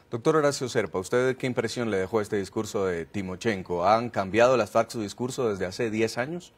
Doctor Horacio Serpa, ¿usted qué impresión le dejó este discurso de Timochenko? ¿Han cambiado las FARC su discurso desde hace 10 años?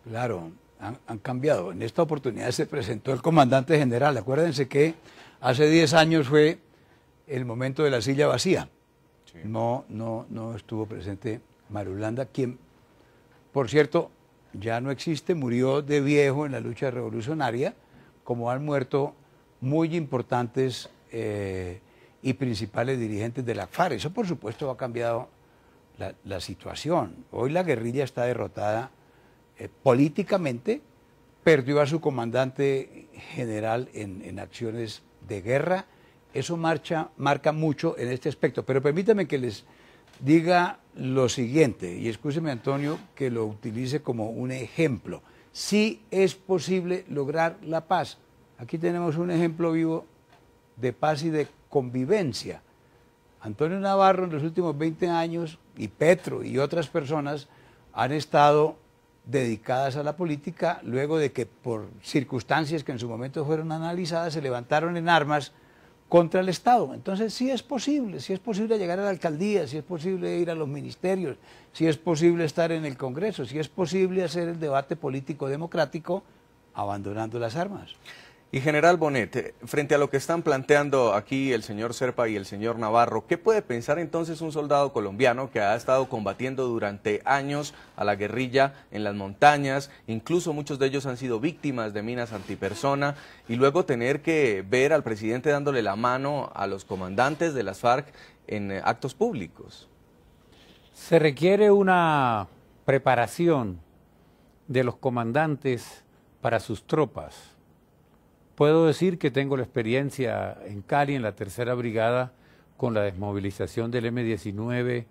Claro, han cambiado. En esta oportunidad se presentó el comandante general. Acuérdense que hace 10 años fue el momento de la silla vacía. Sí. No estuvo presente Marulanda, quien, por cierto, ya no existe, murió de viejo en la lucha revolucionaria, como han muerto muy importantes y principales dirigentes de la FARC. Eso, por supuesto, ha cambiado la situación. Hoy la guerrilla está derrotada políticamente, perdió a su comandante general en acciones de guerra. Eso marca mucho en este aspecto. Pero permítanme que les diga lo siguiente, y escúcheme, Antonio, que lo utilice como un ejemplo. Sí es posible lograr la paz. Aquí tenemos un ejemplo vivo de paz y de convivencia. Antonio Navarro en los últimos 20 años, y Petro y otras personas han estado dedicadas a la política luego de que por circunstancias que en su momento fueron analizadas se levantaron en armas contra el Estado. Entonces sí es posible llegar a la alcaldía, sí es posible ir a los ministerios, sí es posible estar en el Congreso, sí es posible hacer el debate político democrático abandonando las armas. Y General Bonet, frente a lo que están planteando aquí el señor Serpa y el señor Navarro, ¿qué puede pensar entonces un soldado colombiano que ha estado combatiendo durante años a la guerrilla en las montañas, incluso muchos de ellos han sido víctimas de minas antipersona, y luego tener que ver al presidente dándole la mano a los comandantes de las FARC en actos públicos? Se requiere una preparación de los comandantes para sus tropas. Puedo decir que tengo la experiencia en Cali, en la tercera brigada, con la desmovilización del M-19,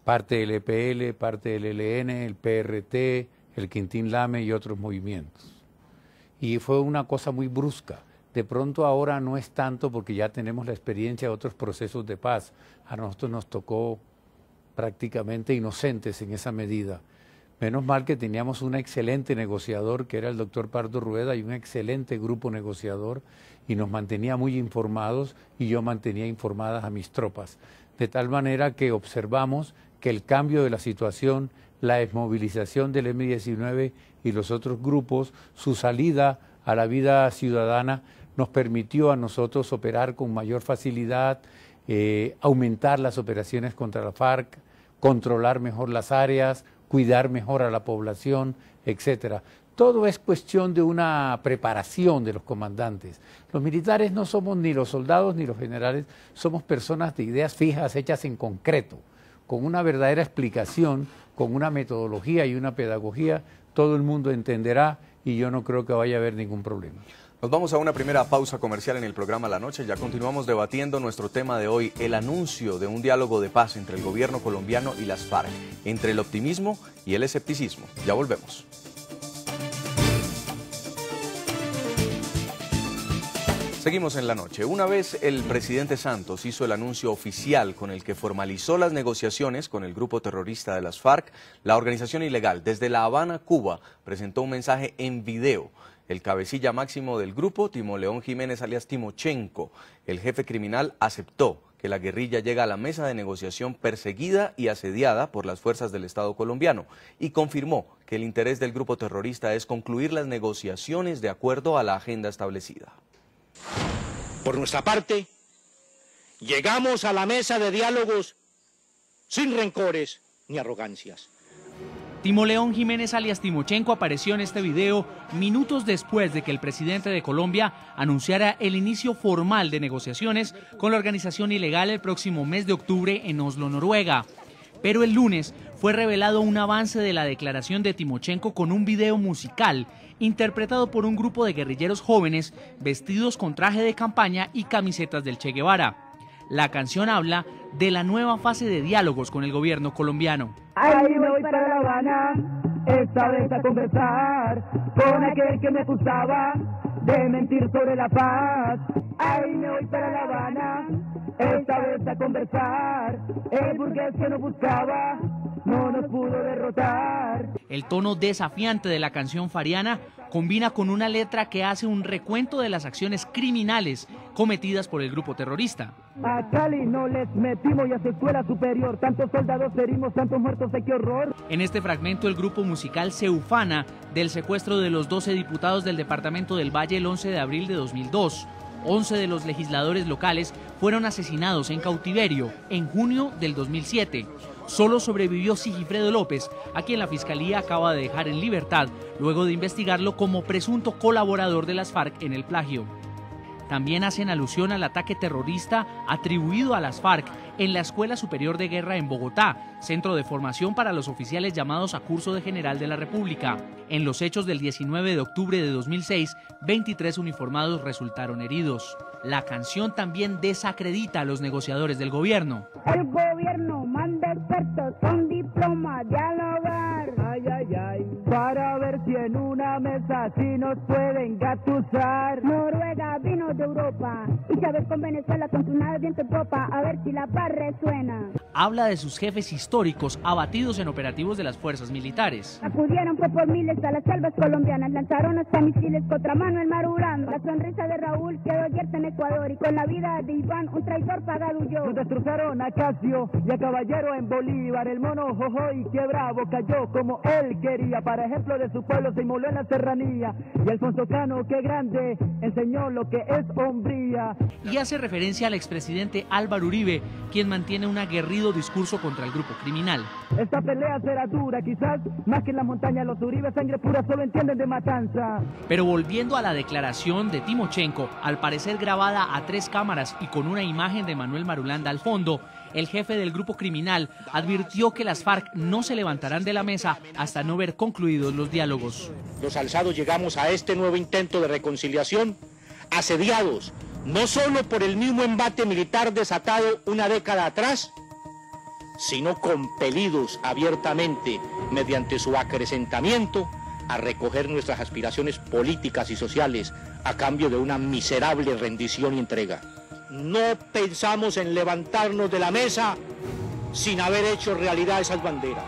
parte del EPL, parte del ELN, el PRT, el Quintín Lame y otros movimientos. Y fue una cosa muy brusca. De pronto ahora no es tanto porque ya tenemos la experiencia de otros procesos de paz. A nosotros nos tocó prácticamente inocentes en esa medida. Menos mal que teníamos un excelente negociador, que era el doctor Pardo Rueda, y un excelente grupo negociador, y nos mantenía muy informados, y yo mantenía informadas a mis tropas. De tal manera que observamos que el cambio de la situación, la desmovilización del M-19 y los otros grupos, su salida a la vida ciudadana, nos permitió a nosotros operar con mayor facilidad, aumentar las operaciones contra la FARC, controlar mejor las áreas, cuidar mejor a la población, etcétera. Todo es cuestión de una preparación de los comandantes. Los militares no somos ni los soldados ni los generales, somos personas de ideas fijas hechas en concreto, con una verdadera explicación, con una metodología y una pedagogía, todo el mundo entenderá y yo no creo que vaya a haber ningún problema. Nos vamos a una primera pausa comercial en el programa La Noche. Ya continuamos debatiendo nuestro tema de hoy, el anuncio de un diálogo de paz entre el gobierno colombiano y las FARC, entre el optimismo y el escepticismo. Ya volvemos. Seguimos en La Noche. Una vez el presidente Santos hizo el anuncio oficial con el que formalizó las negociaciones con el grupo terrorista de las FARC, la organización ilegal desde La Habana, Cuba, presentó un mensaje en video. El cabecilla máximo del grupo, Timoleón Jiménez alias Timochenko, el jefe criminal, aceptó que la guerrilla llega a la mesa de negociación perseguida y asediada por las fuerzas del Estado colombiano y confirmó que el interés del grupo terrorista es concluir las negociaciones de acuerdo a la agenda establecida. Por nuestra parte, llegamos a la mesa de diálogos sin rencores ni arrogancias. Timoleón Jiménez alias Timochenko apareció en este video minutos después de que el presidente de Colombia anunciara el inicio formal de negociaciones con la organización ilegal el próximo mes de octubre en Oslo, Noruega. Pero el lunes fue revelado un avance de la declaración de Timochenko con un video musical interpretado por un grupo de guerrilleros jóvenes vestidos con traje de campaña y camisetas del Che Guevara. La canción habla de la nueva fase de diálogos con el gobierno colombiano. Ahí me voy para La Habana, esta vez a conversar con aquel que me acusaba de mentir sobre la paz. Ahí me voy para La Habana, esta vez a conversar. El burgués que nos buscaba no nos pudo derrotar. El tono desafiante de la canción fariana combina con una letra que hace un recuento de las acciones criminales cometidas por el grupo terrorista. A Cali no les metimos y a su escuela superior, tantos soldados herimos, tantos muertos, qué horror. En este fragmento el grupo musical se ufana del secuestro de los 12 diputados del departamento del Valle el 11 de abril de 2002. 11 de los legisladores locales fueron asesinados en cautiverio en junio del 2007. Solo sobrevivió Sigifredo López, a quien la Fiscalía acaba de dejar en libertad luego de investigarlo como presunto colaborador de las FARC en el plagio. También hacen alusión al ataque terrorista atribuido a las FARC en la Escuela Superior de Guerra en Bogotá, centro de formación para los oficiales llamados a curso de General de la República. En los hechos del 19 de octubre de 2006, 23 uniformados resultaron heridos. La canción también desacredita a los negociadores del gobierno. El gobierno manda expertos con diploma a dialogar. Ay, ay, ay, para ver si en una mesa sí nos pueden gatusar. Noruega vino de Europa y Chávez con Venezuela con su nave viento en popa, a ver si la paz resuena. Habla de sus jefes históricos abatidos en operativos de las fuerzas militares. Acudieron fue por miles a las selvas colombianas, lanzaron hasta misiles contra Manuel Marulán. La sonrisa de Raúl quedó yerta en Ecuador y con la vida de Iván un traidor pagado huyó. Nos destrozaron a Casio y a Caballero en Bolívar, el mono Jojoy que bravo cayó como él quería, para ejemplo de su pueblo se inmoló en la serranía, y Alfonso Cano que grande enseñó lo que es hombría. Y hace referencia al expresidente Álvaro Uribe, quien mantiene un aguerrido discurso contra el grupo criminal. Esta pelea será dura, quizás más que en las montañas los Uribe sangre pura solo entienden de matanza. Pero volviendo a la declaración de Timochenko, al parecer grabada a 3 cámaras y con una imagen de Manuel Marulanda al fondo, el jefe del grupo criminal advirtió que las FARC no se levantarán de la mesa hasta no ver concluidos los diálogos. Los alzados llegamos a este nuevo intento de reconciliación asediados no solo por el mismo embate militar desatado una década atrás, sino compelidos abiertamente mediante su acrecentamiento a recoger nuestras aspiraciones políticas y sociales a cambio de una miserable rendición y entrega. No pensamos en levantarnos de la mesa sin haber hecho realidad esas banderas.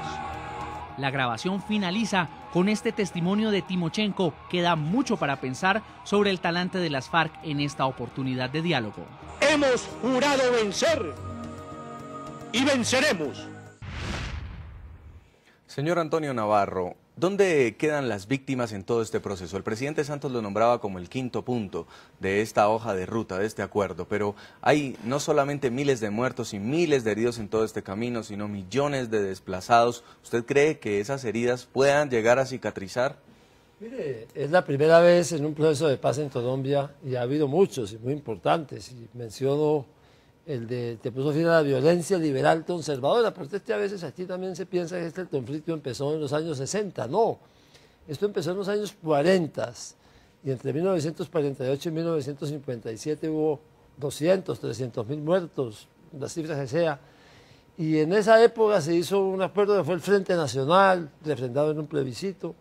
La grabación finaliza con este testimonio de Timochenko que da mucho para pensar sobre el talante de las FARC en esta oportunidad de diálogo. Hemos jurado vencer y venceremos. Señor Antonio Navarro, ¿dónde quedan las víctimas en todo este proceso? El presidente Santos lo nombraba como el 5.º punto de esta hoja de ruta, de este acuerdo, pero hay no solamente miles de muertos y miles de heridos en todo este camino, sino millones de desplazados. ¿Usted cree que esas heridas puedan llegar a cicatrizar? Mire, es la primera vez en un proceso de paz en Colombia, y ha habido muchos y muy importantes, y menciono el de que puso fin a la violencia liberal conservadora, porque a veces aquí también se piensa que este conflicto empezó en los años 60, no, esto empezó en los años 40, y entre 1948 y 1957 hubo 200, 300 mil muertos, las cifras que sea, y en esa época se hizo un acuerdo que fue el Frente Nacional, refrendado en un plebiscito.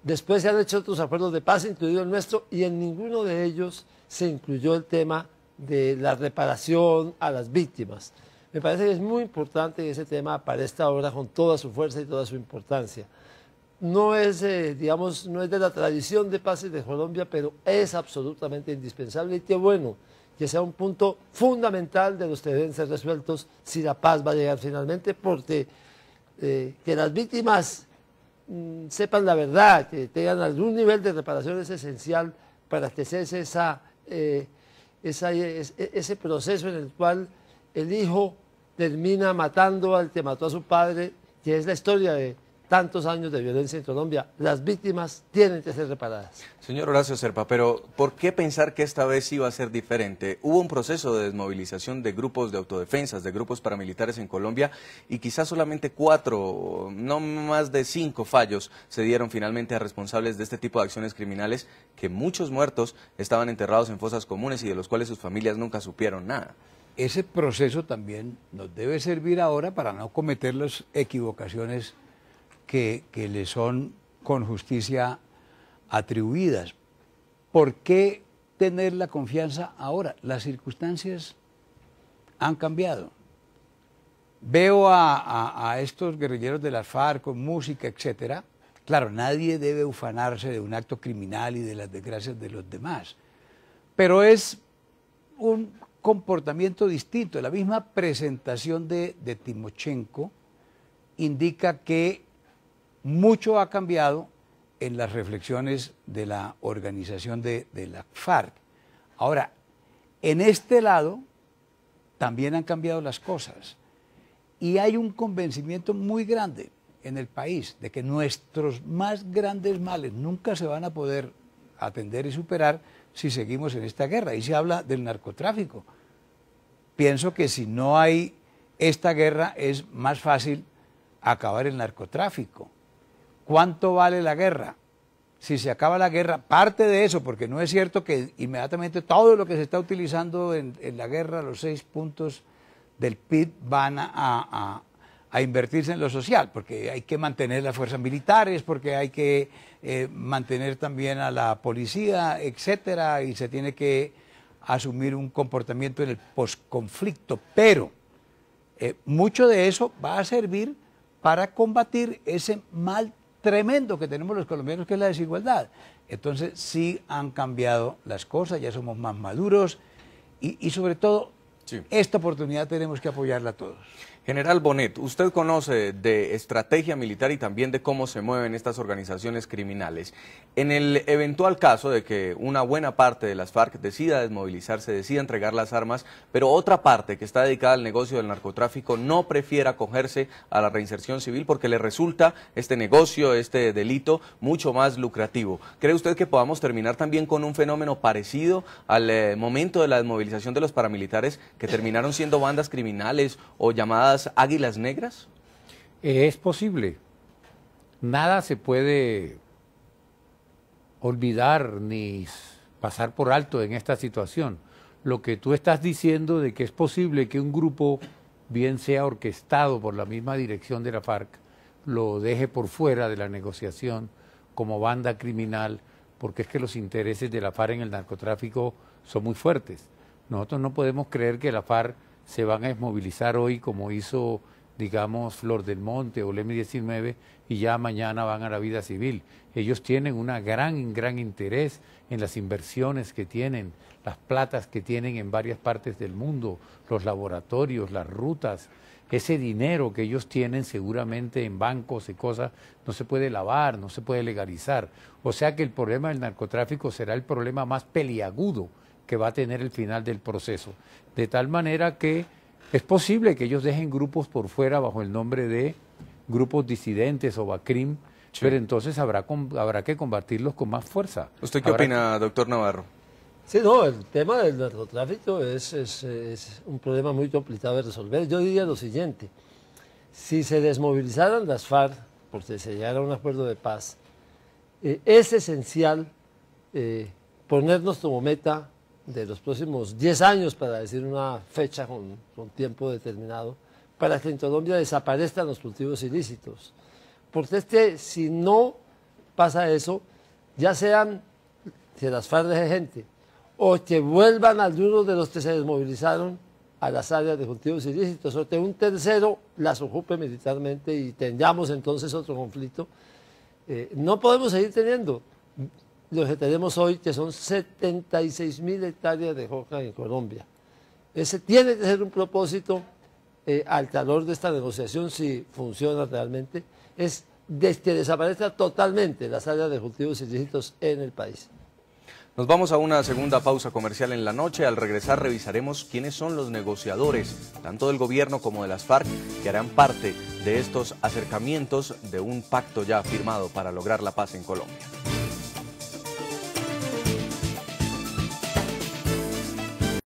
Después se han hecho otros acuerdos de paz, incluido el nuestro, y en ninguno de ellos se incluyó el tema de la reparación a las víctimas. Me parece que es muy importante que ese tema aparezca ahora con toda su fuerza y toda su importancia. No es, digamos, no es de la tradición de paces de Colombia, pero es absolutamente indispensable, y qué bueno que sea un punto fundamental de los que deben ser resueltos si la paz va a llegar finalmente, porque que las víctimas sepan la verdad, que tengan algún nivel de reparación es esencial para que cese ese proceso en el cual el hijo termina matando al que mató a su padre, que es la historia de tantos años de violencia en Colombia. Las víctimas tienen que ser reparadas. Señor Horacio Serpa, pero ¿por qué pensar que esta vez iba a ser diferente? Hubo un proceso de desmovilización de grupos de autodefensas, de grupos paramilitares en Colombia, y quizás solamente 4, no más de 5 fallos se dieron finalmente a responsables de este tipo de acciones criminales, que muchos muertos estaban enterrados en fosas comunes y de los cuales sus familias nunca supieron nada. Ese proceso también nos debe servir ahora para no cometer las equivocaciones que le son con justicia atribuidas. ¿Por qué tener la confianza ahora? Las circunstancias han cambiado. Veo a estos guerrilleros de las FARC con música, etcétera, Claro, nadie debe ufanarse de un acto criminal y de las desgracias de los demás, pero es un comportamiento distinto. La misma presentación de Timochenko indica que mucho ha cambiado en las reflexiones de la organización de la FARC. Ahora, en este lado también han cambiado las cosas y hay un convencimiento muy grande en el país de que nuestros más grandes males nunca se van a poder atender y superar si seguimos en esta guerra. Ahí se habla del narcotráfico. Pienso que si no hay esta guerra es más fácil acabar el narcotráfico. ¿Cuánto vale la guerra? Si se acaba la guerra, parte de eso, porque no es cierto que inmediatamente todo lo que se está utilizando en la guerra, los 6 puntos del PIB van a invertirse en lo social, porque hay que mantener las fuerzas militares, porque hay que mantener también a la policía, etcétera, y se tiene que asumir un comportamiento en el posconflicto, pero mucho de eso va a servir para combatir ese mal tremendo que tenemos los colombianos, que es la desigualdad. Entonces sí han cambiado las cosas, ya somos más maduros y sobre todo sí, esta oportunidad tenemos que apoyarla todos. General Bonet, usted conoce de estrategia militar y también de cómo se mueven estas organizaciones criminales. En el eventual caso de que una buena parte de las FARC decida desmovilizarse, decida entregar las armas, pero otra parte que está dedicada al negocio del narcotráfico no prefiera acogerse a la reinserción civil porque le resulta este negocio, este delito, mucho más lucrativo. ¿Cree usted que podamos terminar también con un fenómeno parecido al momento de la desmovilización de los paramilitares que terminaron siendo bandas criminales o llamadas águilas negras? Es posible. Nada se puede olvidar ni pasar por alto en esta situación. Lo que tú estás diciendo de que es posible que un grupo, bien sea orquestado por la misma dirección de la FARC, lo deje por fuera de la negociación como banda criminal, porque es que los intereses de la FARC en el narcotráfico son muy fuertes. Nosotros no podemos creer que la FARC se van a desmovilizar hoy como hizo, digamos, Flor del Monte o el M-19 y ya mañana van a la vida civil. Ellos tienen un gran interés en las inversiones que tienen, las platas que tienen en varias partes del mundo, los laboratorios, las rutas. Ese dinero que ellos tienen seguramente en bancos y cosas no se puede lavar, no se puede legalizar. O sea que el problema del narcotráfico será el problema más peliagudo que va a tener el final del proceso. De tal manera que es posible que ellos dejen grupos por fuera bajo el nombre de grupos disidentes o BACRIM, sí, pero entonces habrá que combatirlos con más fuerza. ¿Usted qué opina, doctor Navarro? Sí, no, el tema del narcotráfico es un problema muy complicado de resolver. Yo diría lo siguiente: si se desmovilizaran las FARC, porque se llegara a un acuerdo de paz, es esencial ponernos como meta de los próximos 10 años, para decir una fecha con tiempo determinado, para que en Colombia desaparezcan los cultivos ilícitos. Porque si no pasa eso, ya sean que las FARC deje gente, o que vuelvan algunos de los que se desmovilizaron a las áreas de cultivos ilícitos, o que un tercero las ocupe militarmente y tengamos entonces otro conflicto, no podemos seguir teniendo lo que tenemos hoy, que son 76.000 hectáreas de coca en Colombia. Ese tiene que ser un propósito al calor de esta negociación, si funciona realmente, es de que desaparezca totalmente las áreas de cultivos ilícitos en el país. Nos vamos a una segunda pausa comercial en la noche. Al regresar revisaremos quiénes son los negociadores, tanto del gobierno como de las FARC, que harán parte de estos acercamientos de un pacto ya firmado para lograr la paz en Colombia.